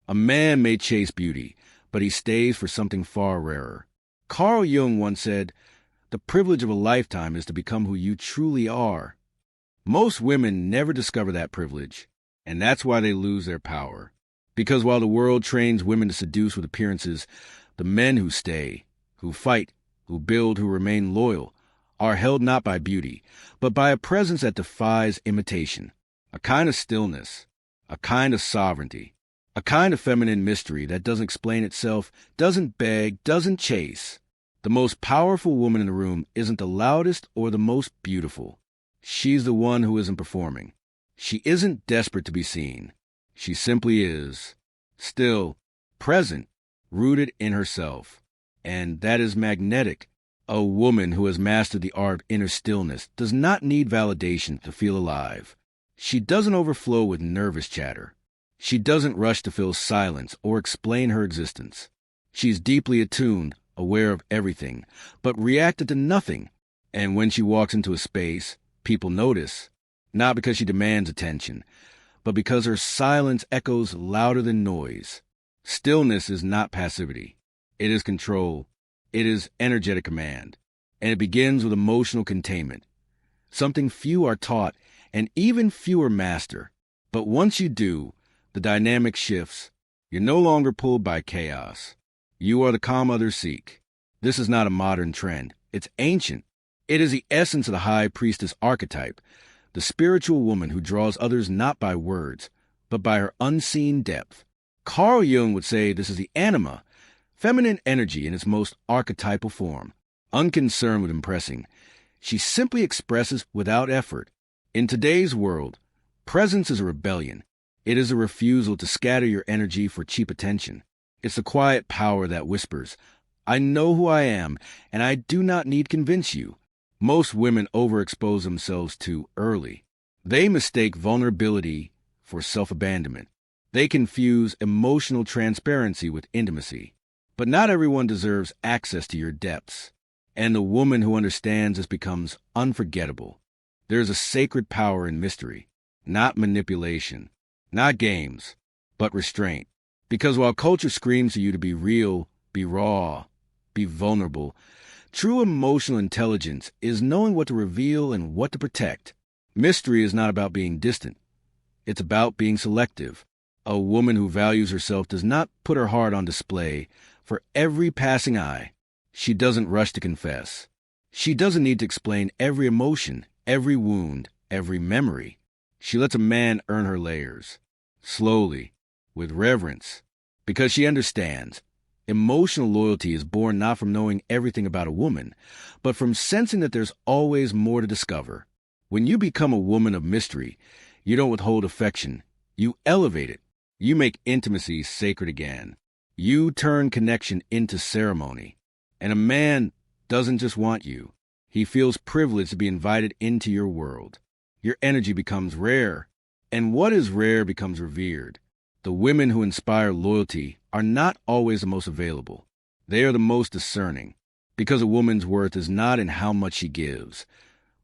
A man may chase beauty, but he stays for something far rarer. Carl Jung once said, "The privilege of a lifetime is to become who you truly are." Most women never discover that privilege, and that's why they lose their power. Because while the world trains women to seduce with appearances, the men who stay, who fight, who build, who remain loyal, are held not by beauty, but by a presence that defies imitation, a kind of stillness, a kind of sovereignty, a kind of feminine mystery that doesn't explain itself, doesn't beg, doesn't chase. The most powerful woman in the room isn't the loudest or the most beautiful. She's the one who isn't performing. She isn't desperate to be seen. She simply is, still, present, rooted in herself. And that is magnetic. A woman who has mastered the art of inner stillness does not need validation to feel alive. She doesn't overflow with nervous chatter. She doesn't rush to fill silence or explain her existence. She's deeply attuned, aware of everything, but reacted to nothing. And when she walks into a space, people notice, not because she demands attention, but because her silence echoes louder than noise. Stillness is not passivity. It is control. It is energetic command. And it begins with emotional containment, something few are taught and even fewer master. But once you do, the dynamic shifts. You're no longer pulled by chaos. You are the calm others seek. This is not a modern trend. It's ancient. It is the essence of the high priestess archetype, the spiritual woman who draws others not by words, but by her unseen depth. Carl Jung would say this is the anima, feminine energy in its most archetypal form. Unconcerned with impressing, she simply expresses without effort. In today's world, presence is a rebellion. It is a refusal to scatter your energy for cheap attention. It's the quiet power that whispers, "I know who I am, and I do not need to convince you." Most women overexpose themselves too early. They mistake vulnerability for self-abandonment. They confuse emotional transparency with intimacy. But not everyone deserves access to your depths. And the woman who understands this becomes unforgettable. There is a sacred power in mystery, not manipulation, not games, but restraint. Because while culture screams to you to be real, be raw, be vulnerable, true emotional intelligence is knowing what to reveal and what to protect. Mystery is not about being distant. It's about being selective. A woman who values herself does not put her heart on display for every passing eye. She doesn't rush to confess. She doesn't need to explain every emotion, every wound, every memory. She lets a man earn her layers, slowly, with reverence, because she understands. Emotional loyalty is born not from knowing everything about a woman, but from sensing that there's always more to discover. When you become a woman of mystery, you don't withhold affection. You elevate it. You make intimacy sacred again. You turn connection into ceremony. And a man doesn't just want you. He feels privileged to be invited into your world. Your energy becomes rare, and what is rare becomes revered. The women who inspire loyalty are not always the most available. They are the most discerning, because a woman's worth is not in how much she gives,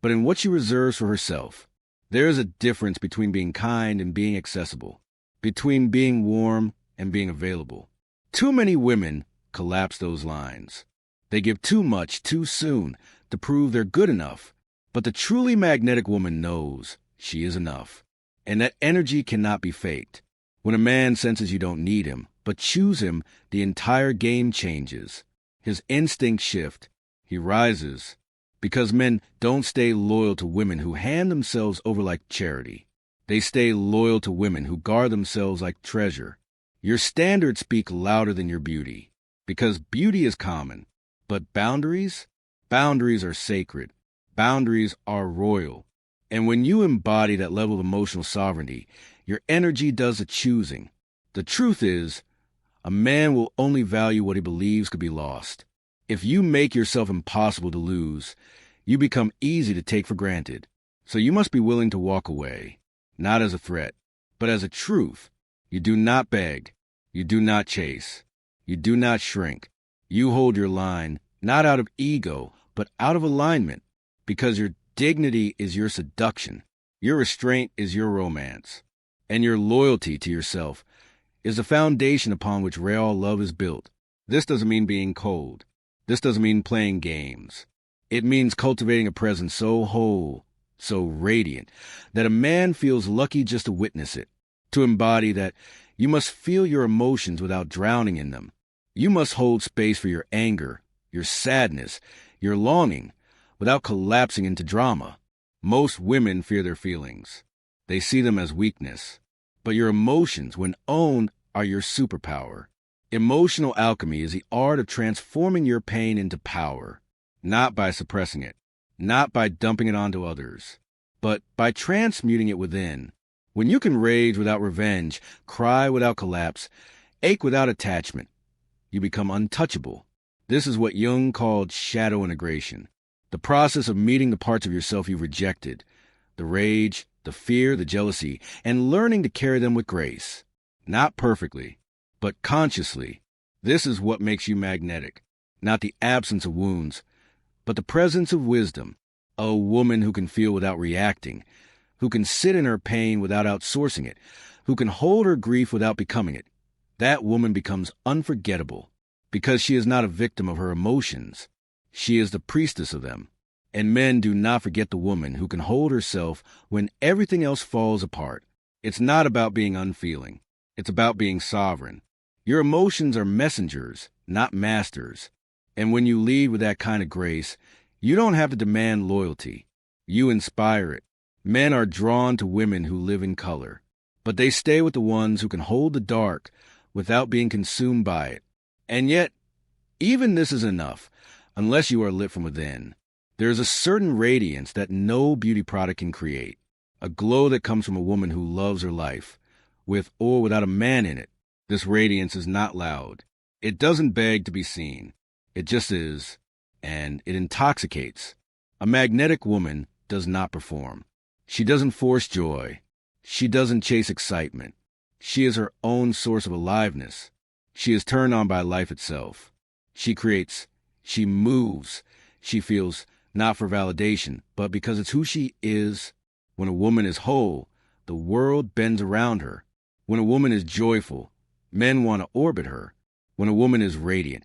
but in what she reserves for herself. There is a difference between being kind and being accessible, between being warm and being available. Too many women collapse those lines. They give too much too soon to prove they're good enough. But the truly magnetic woman knows she is enough, and that energy cannot be faked. When a man senses you don't need him, but choose him, the entire game changes. His instincts shift. He rises. Because men don't stay loyal to women who hand themselves over like charity. They stay loyal to women who guard themselves like treasure. Your standards speak louder than your beauty, because beauty is common. But boundaries? Boundaries are sacred. Boundaries are royal. And when you embody that level of emotional sovereignty, your energy does the choosing. The truth is, a man will only value what he believes could be lost. If you make yourself impossible to lose, you become easy to take for granted. So you must be willing to walk away, not as a threat, but as a truth. You do not beg. You do not chase. You do not shrink. You hold your line, not out of ego, but out of alignment, because your dignity is your seduction, your restraint is your romance, and your loyalty to yourself is the foundation upon which real love is built. This doesn't mean being cold. This doesn't mean playing games. It means cultivating a presence so whole, so radiant, that a man feels lucky just to witness it. To embody that, you must feel your emotions without drowning in them. You must hold space for your anger, your sadness, your longing, without collapsing into drama. Most women fear their feelings. They see them as weakness. But your emotions, when owned, are your superpower. Emotional alchemy is the art of transforming your pain into power, not by suppressing it, not by dumping it onto others, but by transmuting it within. When you can rage without revenge, cry without collapse, ache without attachment, you become untouchable. This is what Jung called shadow integration, the process of meeting the parts of yourself you rejected, the rage, the fear, the jealousy, and learning to carry them with grace. Not perfectly, but consciously. This is what makes you magnetic, not the absence of wounds, but the presence of wisdom. A woman who can feel without reacting, who can sit in her pain without outsourcing it, who can hold her grief without becoming it. That woman becomes unforgettable, because she is not a victim of her emotions. She is the priestess of them. And men do not forget the woman who can hold herself when everything else falls apart. It's not about being unfeeling. It's about being sovereign. Your emotions are messengers, not masters. And when you lead with that kind of grace, you don't have to demand loyalty. You inspire it. Men are drawn to women who live in color, but they stay with the ones who can hold the dark without being consumed by it. And yet, even this is enough, unless you are lit from within. There is a certain radiance that no beauty product can create, a glow that comes from a woman who loves her life, with or without a man in it. This radiance is not loud. It doesn't beg to be seen. It just is, and it intoxicates. A magnetic woman does not perform. She doesn't force joy. She doesn't chase excitement. She is her own source of aliveness. She is turned on by life itself. She creates. She moves. She feels, not for validation, but because it's who she is. When a woman is whole, the world bends around her. When a woman is joyful, men want to orbit her. When a woman is radiant,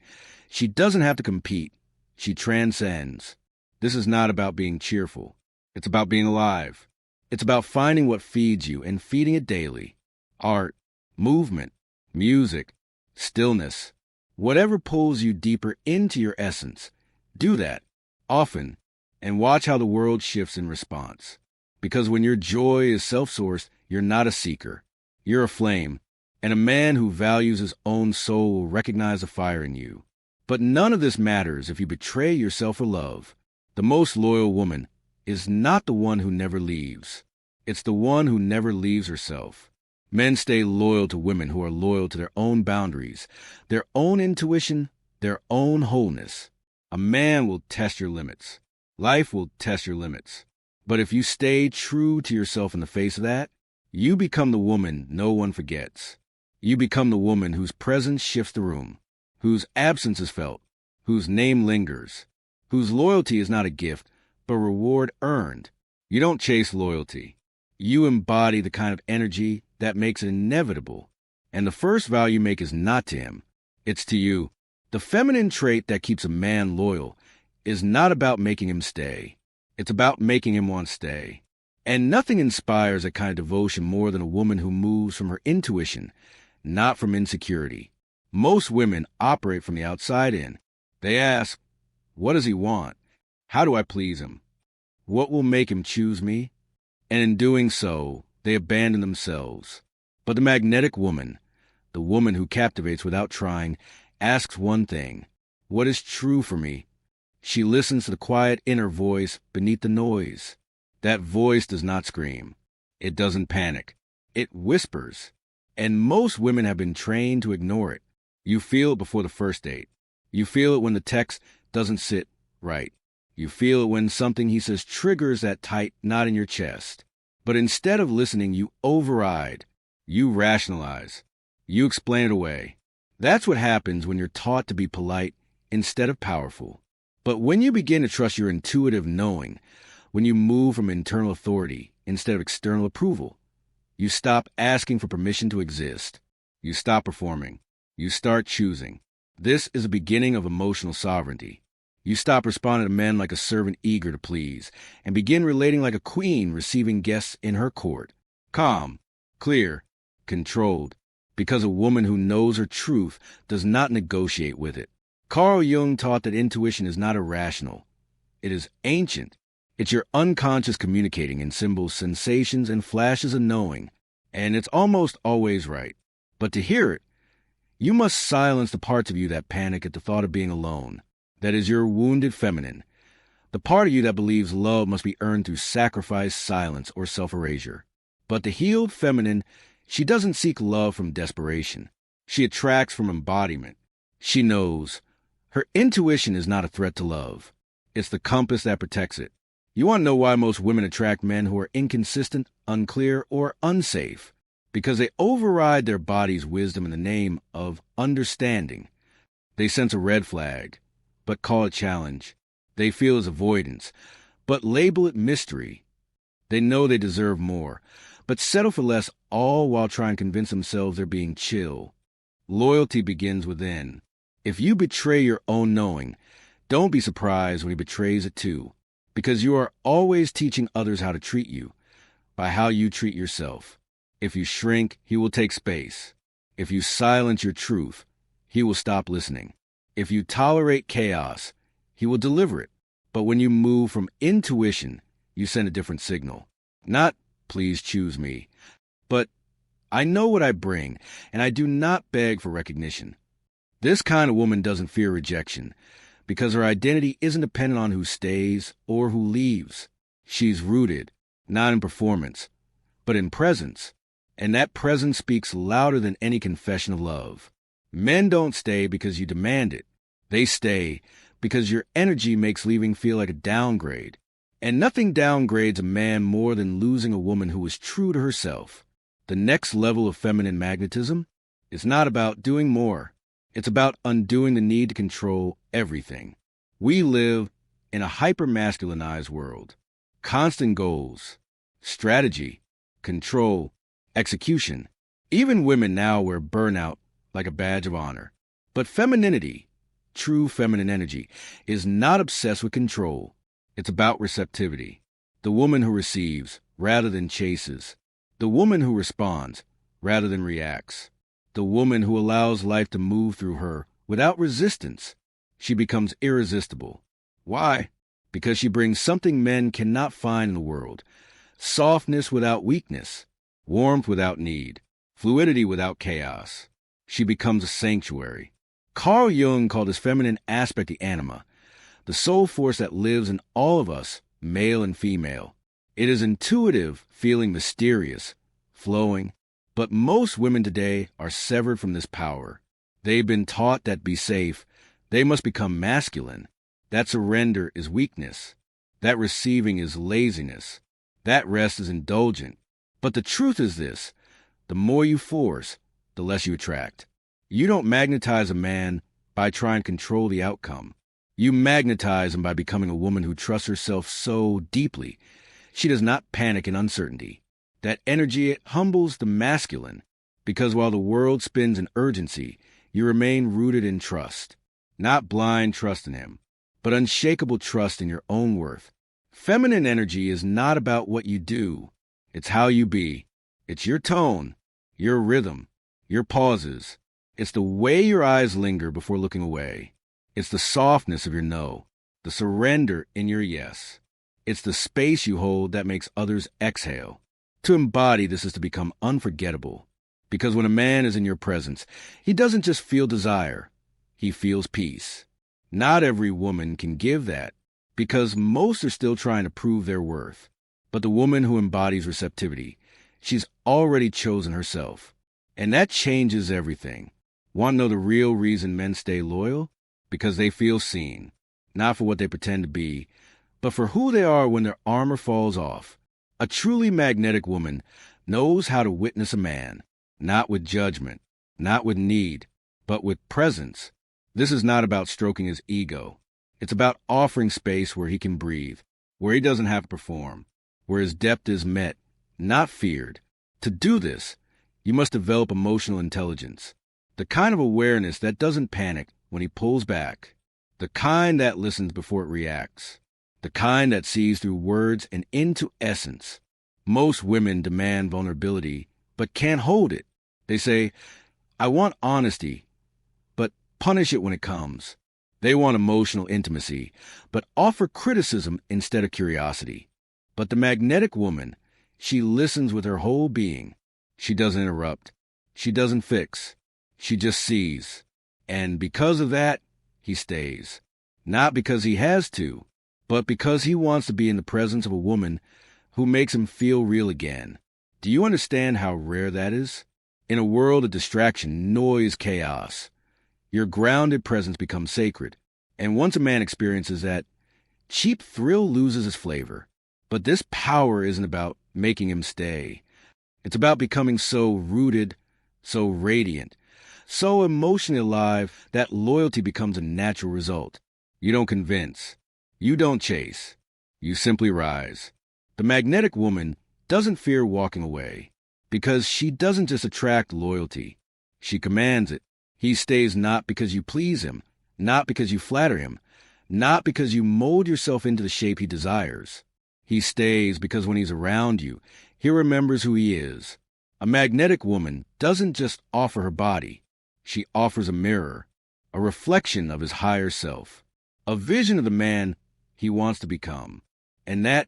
she doesn't have to compete. She transcends. This is not about being cheerful. It's about being alive. It's about finding what feeds you and feeding it daily. Art, movement, music, stillness. Whatever pulls you deeper into your essence, do that often, and watch how the world shifts in response. Because when your joy is self-sourced, you're not a seeker. You're a flame, and a man who values his own soul will recognize the fire in you. But none of this matters if you betray yourself for love. The most loyal woman is not the one who never leaves. It's the one who never leaves herself. Men stay loyal to women who are loyal to their own boundaries, their own intuition, their own wholeness. A man will test your limits. Life will test your limits. But if you stay true to yourself in the face of that, you become the woman no one forgets. You become the woman whose presence shifts the room, whose absence is felt, whose name lingers, whose loyalty is not a gift, but reward earned. You don't chase loyalty. You embody the kind of energy that makes it inevitable. And the first vow you make is not to him. It's to you. The feminine trait that keeps a man loyal is not about making him stay. It's about making him want to stay. And nothing inspires that kind of devotion more than a woman who moves from her intuition, not from insecurity. Most women operate from the outside in. They ask, what does he want? How do I please him? What will make him choose me? And in doing so, they abandon themselves. But the magnetic woman, the woman who captivates without trying, asks one thing: what is true for me? She listens to the quiet inner voice beneath the noise. That voice does not scream. It doesn't panic. It whispers. And most women have been trained to ignore it. You feel it before the first date. You feel it when the text doesn't sit right. You feel it when something he says triggers that tight knot in your chest. But instead of listening, you override. You rationalize. You explain it away. That's what happens when you're taught to be polite instead of powerful. But when you begin to trust your intuitive knowing, when you move from internal authority instead of external approval, you stop asking for permission to exist. You stop performing. You start choosing. This is the beginning of emotional sovereignty. You stop responding to men like a servant eager to please, and begin relating like a queen receiving guests in her court. Calm, clear, controlled, because a woman who knows her truth does not negotiate with it. Carl Jung taught that intuition is not irrational. It is ancient. It's your unconscious communicating in symbols, sensations, and flashes of knowing, and it's almost always right. But to hear it, you must silence the parts of you that panic at the thought of being alone. That is your wounded feminine. The part of you that believes love must be earned through sacrifice, silence, or self-erasure. But the healed feminine, she doesn't seek love from desperation. She attracts from embodiment. She knows. Her intuition is not a threat to love. It's the compass that protects it. You want to know why most women attract men who are inconsistent, unclear, or unsafe? Because they override their body's wisdom in the name of understanding. They sense a red flag, but call it challenge. They feel as avoidance, but label it mystery. They know they deserve more, but settle for less, all while trying to convince themselves they're being chill. Loyalty begins within. If you betray your own knowing, don't be surprised when he betrays it too, because you are always teaching others how to treat you, by how you treat yourself. If you shrink, he will take space. If you silence your truth, he will stop listening. If you tolerate chaos, he will deliver it. But when you move from intuition, you send a different signal. Not, please choose me, but I know what I bring, and I do not beg for recognition. This kind of woman doesn't fear rejection, because her identity isn't dependent on who stays or who leaves. She's rooted, not in performance, but in presence, and that presence speaks louder than any confession of love. Men don't stay because you demand it. They stay because your energy makes leaving feel like a downgrade. And nothing downgrades a man more than losing a woman who is true to herself. The next level of feminine magnetism is not about doing more. It's about undoing the need to control everything. We live in a hyper-masculinized world. Constant goals, strategy, control, execution. Even women now wear burnout like a badge of honor. But femininity, true feminine energy, is not obsessed with control. It's about receptivity. The woman who receives rather than chases. The woman who responds rather than reacts. The woman who allows life to move through her without resistance. She becomes irresistible. Why? Because she brings something men cannot find in the world. Softness without weakness. Warmth without need. Fluidity without chaos. She becomes a sanctuary. Carl Jung called his feminine aspect the anima, the soul force that lives in all of us, male and female. It is intuitive, feeling mysterious, flowing, but most women today are severed from this power. They've been taught that to be safe, they must become masculine. That surrender is weakness. That receiving is laziness. That rest is indulgent. But the truth is this: the more you force, the less you attract. You don't magnetize a man by trying to control the outcome. You magnetize him by becoming a woman who trusts herself so deeply. She does not panic in uncertainty. That energy humbles the masculine, because while the world spins in urgency, you remain rooted in trust. Not blind trust in him, but unshakable trust in your own worth. Feminine energy is not about what you do. It's how you be. It's your tone, your rhythm, your pauses. It's the way your eyes linger before looking away. It's the softness of your no, the surrender in your yes. It's the space you hold that makes others exhale. To embody this is to become unforgettable. Because when a man is in your presence, he doesn't just feel desire, he feels peace. Not every woman can give that, because most are still trying to prove their worth. But the woman who embodies receptivity, she's already chosen herself. And that changes everything. Want to know the real reason men stay loyal? Because they feel seen, not for what they pretend to be, but for who they are when their armor falls off. A truly magnetic woman knows how to witness a man, not with judgment, not with need, but with presence. This is not about stroking his ego. It's about offering space where he can breathe, where he doesn't have to perform, where his depth is met, not feared. To do this, You must develop emotional intelligence, the kind of awareness that doesn't panic when he pulls back, the kind that listens before it reacts, the kind that sees through words and into essence. Most women demand vulnerability, but can't hold it. They say, I want honesty, but punish it when it comes. They want emotional intimacy, but offer criticism instead of curiosity. But the magnetic woman, she listens with her whole being. She doesn't interrupt. She doesn't fix. She just sees. And because of that, he stays. Not because he has to, but because he wants to be in the presence of a woman who makes him feel real again. Do you understand how rare that is? In a world of distraction, noise, chaos, your grounded presence becomes sacred. And once a man experiences that, cheap thrill loses its flavor. But this power isn't about making him stay. It's about becoming so rooted, so radiant, so emotionally alive that loyalty becomes a natural result. You don't convince. You don't chase. You simply rise. The magnetic woman doesn't fear walking away because she doesn't just attract loyalty. She commands it. He stays not because you please him, not because you flatter him, not because you mold yourself into the shape he desires. He stays because when he's around you, he remembers who he is. A magnetic woman doesn't just offer her body. She offers a mirror, a reflection of his higher self, a vision of the man he wants to become. And that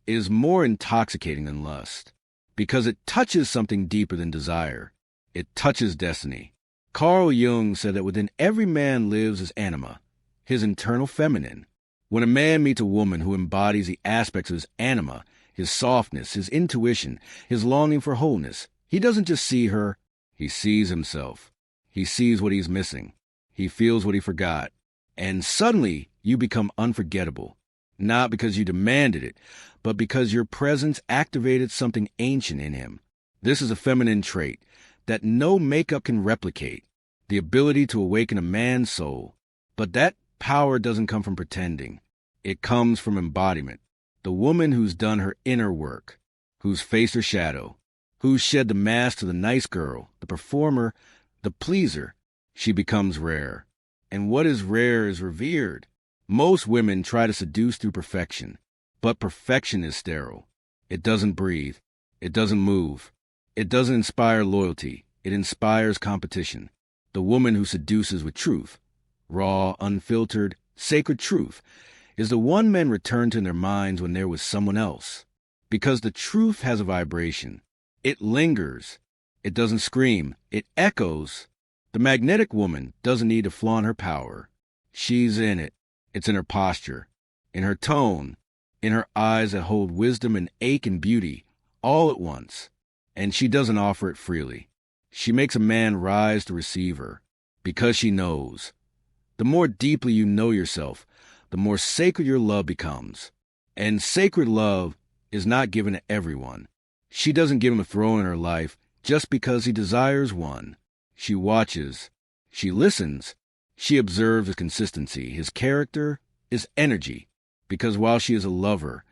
is more intoxicating than lust, because it touches something deeper than desire. It touches destiny. Carl Jung said that within every man lives his anima, his internal feminine. When a man meets a woman who embodies the aspects of his anima, his softness, his intuition, his longing for wholeness, he doesn't just see her, he sees himself. He sees what he's missing. He feels what he forgot. And suddenly, you become unforgettable. Not because you demanded it, but because your presence activated something ancient in him. This is a feminine trait that no makeup can replicate, the ability to awaken a man's soul. But that power doesn't come from pretending. It comes from embodiment. The woman who's done her inner work, who's faced her shadow, who's shed the mask to the nice girl, the performer, the pleaser, she becomes rare. And what is rare is revered. Most women try to seduce through perfection, but perfection is sterile. It doesn't breathe. It doesn't move. It doesn't inspire loyalty. It inspires competition. The woman who seduces with truth, raw, unfiltered, sacred truth, is the one men return to in their minds when they're with someone else. Because the truth has a vibration. It lingers. It doesn't scream. It echoes. The magnetic woman doesn't need to flaunt her power. She's in it. It's in her posture, in her tone, in her eyes that hold wisdom and ache and beauty all at once. And she doesn't offer it freely. She makes a man rise to receive her because she knows. The more deeply you know yourself, the more sacred your love becomes. And sacred love is not given to everyone. She doesn't give him a throne in her life just because he desires one. She watches. She listens. She observes his consistency, his character, his energy. Because while she is a lover,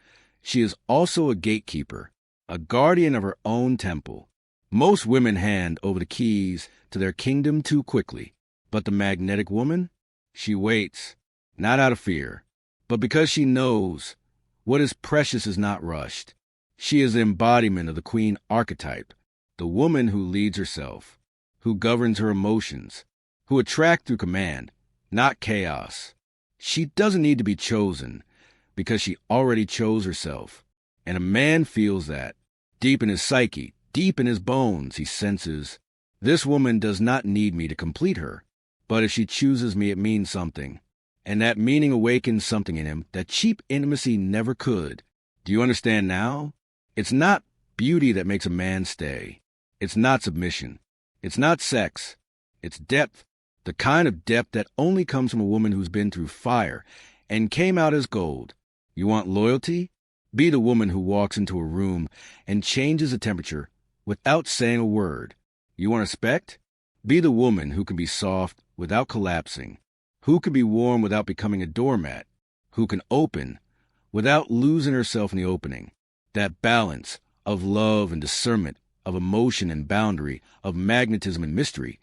she is also a gatekeeper, a guardian of her own temple. Most women hand over the keys to their kingdom too quickly. But the magnetic woman, she waits, not out of fear, but because she knows what is precious is not rushed. She is the embodiment of the queen archetype, the woman who leads herself, who governs her emotions, who attract through command, not chaos. She doesn't need to be chosen because she already chose herself. And a man feels that. Deep in his psyche, deep in his bones, he senses, this woman does not need me to complete her. But if she chooses me, it means something. And that meaning awakens something in him that cheap intimacy never could. Do you understand now? It's not beauty that makes a man stay. It's not submission. It's not sex. It's depth. The kind of depth that only comes from a woman who's been through fire and came out as gold. You want loyalty? Be the woman who walks into a room and changes the temperature without saying a word. You want respect? Be the woman who can be soft without collapsing, who can be warm without becoming a doormat, who can open without losing herself in the opening. That balance of love and discernment of emotion and boundary, of magnetism and mystery.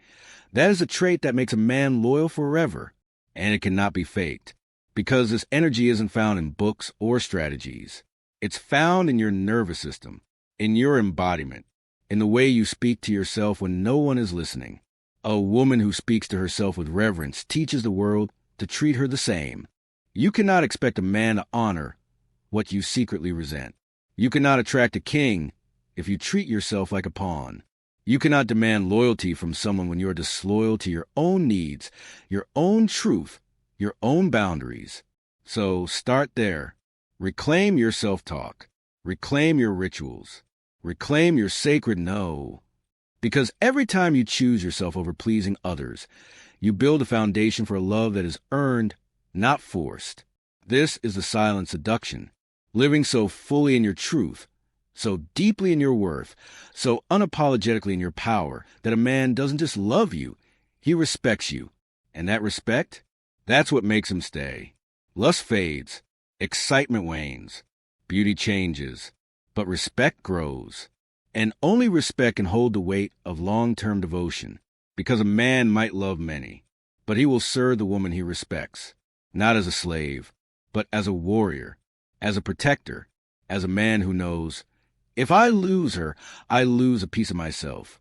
That is a trait that makes a man loyal forever, and it cannot be faked, because this energy isn't found in books or strategies. It's found in your nervous system, in your embodiment, in the way you speak to yourself when no one is listening. A woman who speaks to herself with reverence teaches the world to treat her the same. You cannot expect a man to honor what you secretly resent. You cannot attract a king if you treat yourself like a pawn. You cannot demand loyalty from someone when you are disloyal to your own needs, your own truth, your own boundaries. So start there. Reclaim your self-talk. Reclaim your rituals. Reclaim your sacred no. Because every time you choose yourself over pleasing others, you build a foundation for a love that is earned, not forced. This is the silent seduction, living so fully in your truth, so deeply in your worth, so unapologetically in your power, that a man doesn't just love you, he respects you. And that respect, that's what makes him stay. Lust fades, excitement wanes, beauty changes, but respect grows. And only respect can hold the weight of long-term devotion, because a man might love many, but he will serve the woman he respects, not as a slave, but as a warrior, as a protector, as a man who knows, if I lose her, I lose a piece of myself.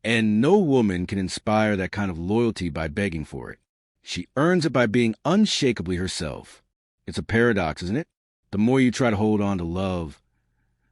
And no woman can inspire that kind of loyalty by begging for it. She earns it by being unshakably herself. It's a paradox, isn't it? The more you try to hold on to love,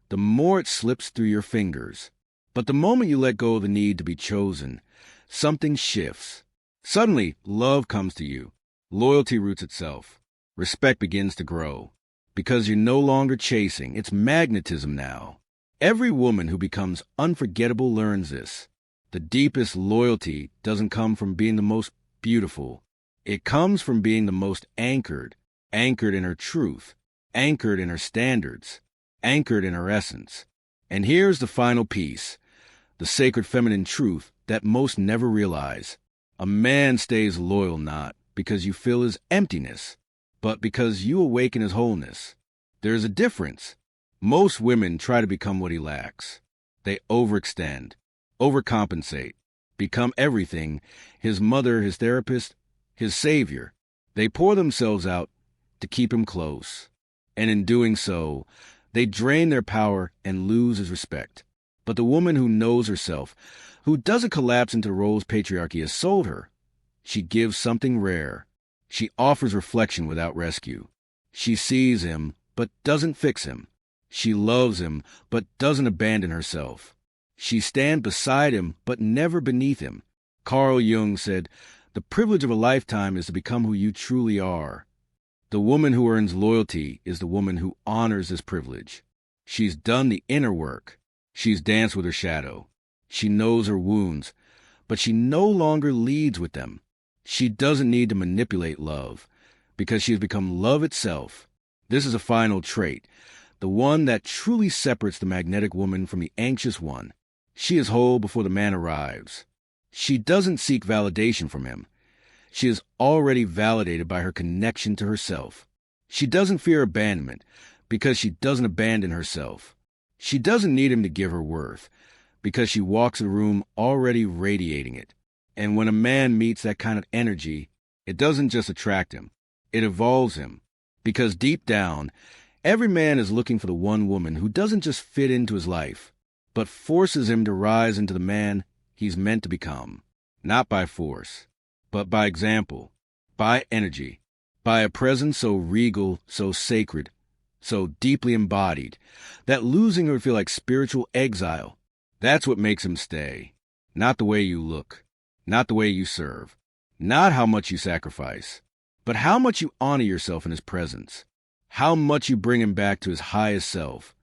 the more it slips through your fingers. But the moment you let go of the need to be chosen, something shifts. Suddenly, love comes to you. Loyalty roots itself. Respect begins to grow. Because you're no longer chasing. It's magnetism now. Every woman who becomes unforgettable learns this. The deepest loyalty doesn't come from being the most beautiful. It comes from being the most anchored in her truth, anchored in her standards, anchored in her essence. And here's the final piece, the sacred feminine truth that most never realize. A man stays loyal not because you fill his emptiness, but because you awaken his wholeness. There's a difference. Most women try to become what he lacks. They overextend, overcompensate, become everything, his mother, his therapist, his savior. They pour themselves out to keep him close. And in doing so, they drain their power and lose his respect. But the woman who knows herself, who doesn't collapse into the roles patriarchy has sold her, she gives something rare. She offers reflection without rescue. She sees him, but doesn't fix him. She loves him, but doesn't abandon herself. She stands beside him, but never beneath him. Carl Jung said, "The privilege of a lifetime is to become who you truly are." The woman who earns loyalty is the woman who honors this privilege. She's done the inner work. She's danced with her shadow. She knows her wounds, but she no longer leads with them. She doesn't need to manipulate love, because she has become love itself. This is a final trait, the one that truly separates the magnetic woman from the anxious one. She is whole before the man arrives. She doesn't seek validation from him. She is already validated by her connection to herself. She doesn't fear abandonment because she doesn't abandon herself. She doesn't need him to give her worth because she walks the room already radiating it. And when a man meets that kind of energy, it doesn't just attract him, it evolves him. Because deep down, every man is looking for the one woman who doesn't just fit into his life, but forces him to rise into the man he's meant to become. Not by force, but by example, by energy, by a presence so regal, so sacred, so deeply embodied, that losing her would feel like spiritual exile. That's what makes him stay. Not the way you look, not the way you serve, not how much you sacrifice, but how much you honor yourself in his presence, how much you bring him back to his highest self,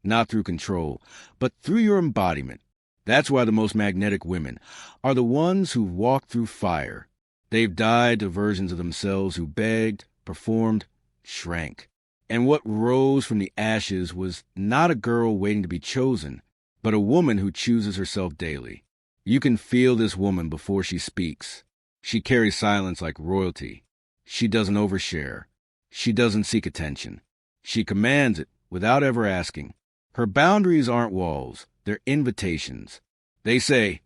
not through control, but through your embodiment. That's why the most magnetic women are the ones who walked through fire. They've died to versions of themselves who begged, performed, shrank. And what rose from the ashes was not a girl waiting to be chosen, but a woman who chooses herself daily. You can feel this woman before she speaks. She carries silence like royalty. She doesn't overshare. She doesn't seek attention. She commands it without ever asking. Her boundaries aren't walls. They're invitations. They say,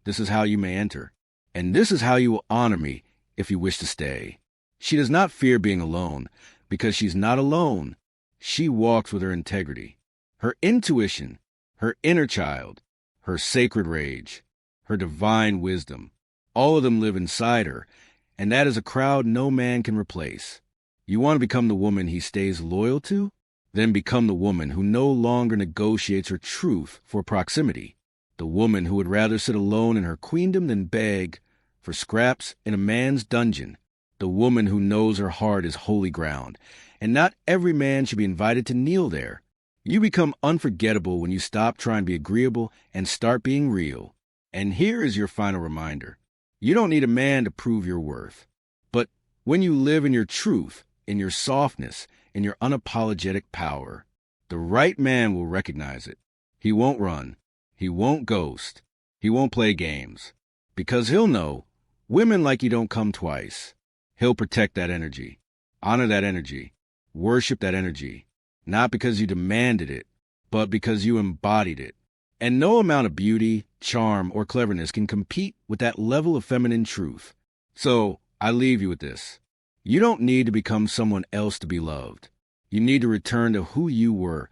"This is how you may enter, and this is how you will honor me if you wish to stay." She does not fear being alone, because she's not alone. She walks with her integrity, her intuition, her inner child, her sacred rage, her divine wisdom. All of them live inside her, and that is a crowd no man can replace. You want to become the woman he stays loyal to? Then become the woman who no longer negotiates her truth for proximity. The woman who would rather sit alone in her queendom than beg for scraps in a man's dungeon. The woman who knows her heart is holy ground, and not every man should be invited to kneel there. You become unforgettable when you stop trying to be agreeable and start being real. And here is your final reminder. You don't need a man to prove your worth. But when you live in your truth, in your softness, in your unapologetic power, the right man will recognize it. He won't run. He won't ghost. He won't play games. Because he'll know women like you don't come twice. He'll protect that energy, honor that energy, worship that energy, not because you demanded it, but because you embodied it. And no amount of beauty, charm, or cleverness can compete with that level of feminine truth. So I leave you with this. You don't need to become someone else to be loved. You need to return to who you were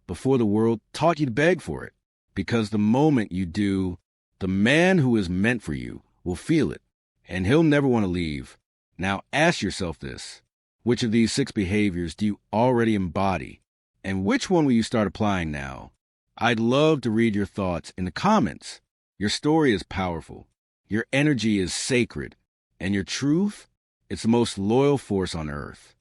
before the world taught you to beg for it. Because the moment you do, the man who is meant for you will feel it, and he'll never want to leave. Now ask yourself this. Which of these 6 behaviors do you already embody? And which one will you start applying now? I'd love to read your thoughts in the comments. Your story is powerful. Your energy is sacred. And your truth, it's the most loyal force on earth.